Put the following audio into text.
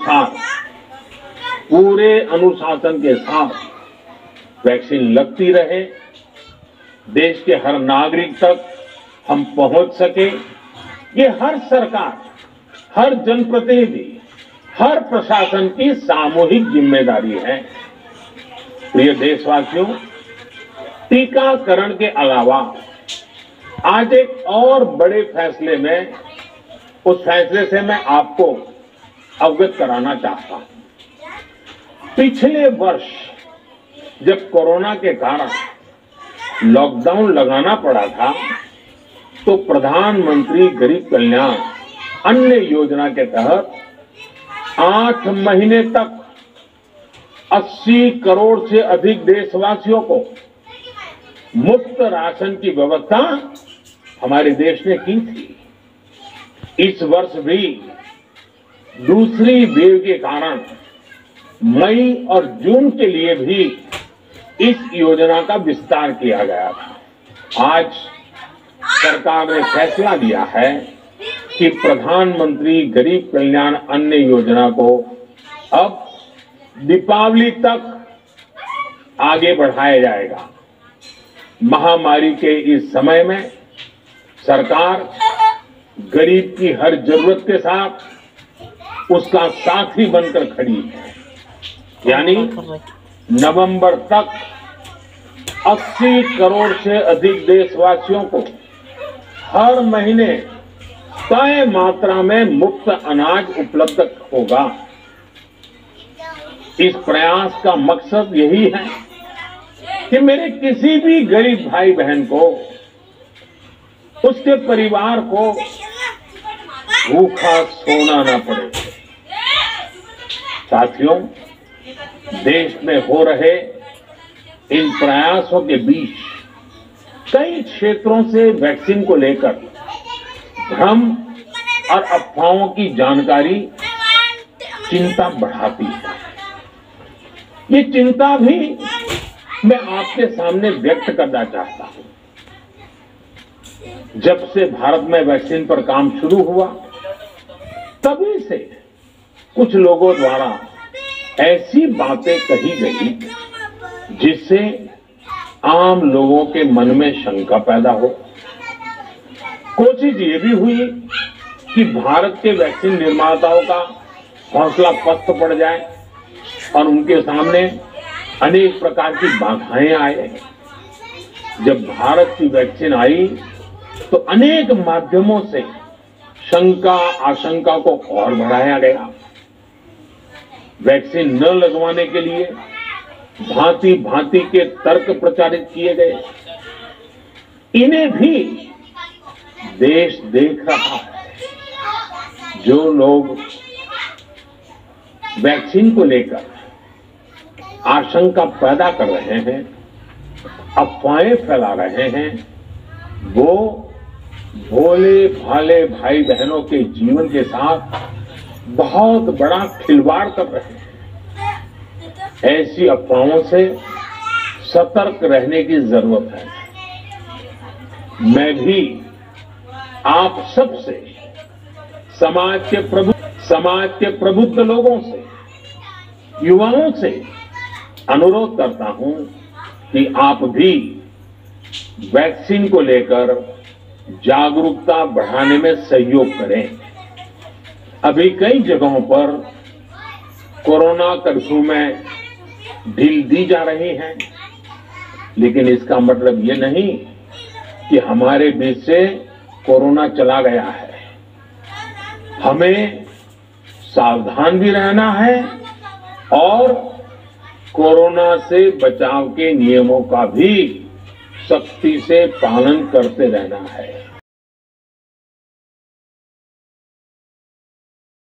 अनुसार पूरे अनुशासन के साथ वैक्सीन लगती रहे, देश के हर नागरिक तक हम पहुंच सके, ये हर सरकार, हर जनप्रतिनिधि, हर प्रशासन की सामूहिक जिम्मेदारी है। प्रिय देशवासियों, टीकाकरण के अलावा आज एक और बड़े फैसले में, उस फैसले से मैं आपको अवगत कराना चाहता हूं। पिछले वर्ष जब कोरोना के कारण लॉकडाउन लगाना पड़ा था, तो प्रधानमंत्री गरीब कल्याण अन्न योजना के तहत 8 महीने तक 80 करोड़ से अधिक देशवासियों को मुफ्त राशन की व्यवस्था हमारे देश ने की थी। इस वर्ष भी दूसरी वेव के कारण मई और जून के लिए भी इस योजना का विस्तार किया गया था। आज सरकार ने फैसला लिया है कि प्रधानमंत्री गरीब कल्याण अन्न योजना को अब दीपावली तक आगे बढ़ाया जाएगा। महामारी के इस समय में सरकार गरीब की हर जरूरत के साथ उसका साथी बनकर खड़ी है। यानी नवंबर तक 80 करोड़ से अधिक देशवासियों को हर महीने तय मात्रा में मुफ्त अनाज उपलब्ध होगा। इस प्रयास का मकसद यही है कि मेरे किसी भी गरीब भाई बहन को, उसके परिवार को भूखा सोना ना पड़े। साथियों, देश में हो रहे इन प्रयासों के बीच कई क्षेत्रों से वैक्सीन को लेकर भ्रम और अफवाहों की जानकारी चिंता बढ़ाती है। ये चिंता भी मैं आपके सामने व्यक्त करना चाहता हूं। जब से भारत में वैक्सीन पर काम शुरू हुआ, तभी से कुछ लोगों द्वारा ऐसी बातें कही गई जिससे आम लोगों के मन में शंका पैदा हो। कोशिश ये भी हुई कि भारत के वैक्सीन निर्माताओं का हौसला पस्त पड़ जाए और उनके सामने अनेक प्रकार की बाधाएं आए। जब भारत की वैक्सीन आई तो अनेक माध्यमों से शंका आशंका को और बढ़ाया गया। वैक्सीन न लगवाने के लिए भांति भांति के तर्क प्रचारित किए गए। इन्हें भी देश देख रहा है। जो लोग वैक्सीन को लेकर आशंका पैदा कर रहे हैं, अफवाहें फैला रहे हैं, वो भोले भाले भाई बहनों के जीवन के साथ बहुत बड़ा खिलवाड़ कर रहे हैं। ऐसी अफवाहों से सतर्क रहने की जरूरत है। मैं भी आप सबसे, समाज के प्रबुद्ध लोगों से, युवाओं से अनुरोध करता हूं कि आप भी वैक्सीन को लेकर जागरूकता बढ़ाने में सहयोग करें। अभी कई जगहों पर कोरोना कर्फ्यू में ढील दी जा रही है, लेकिन इसका मतलब ये नहीं कि हमारे बीच से कोरोना चला गया है। हमें सावधान भी रहना है और कोरोना से बचाव के नियमों का भी सख्ती से पालन करते रहना है।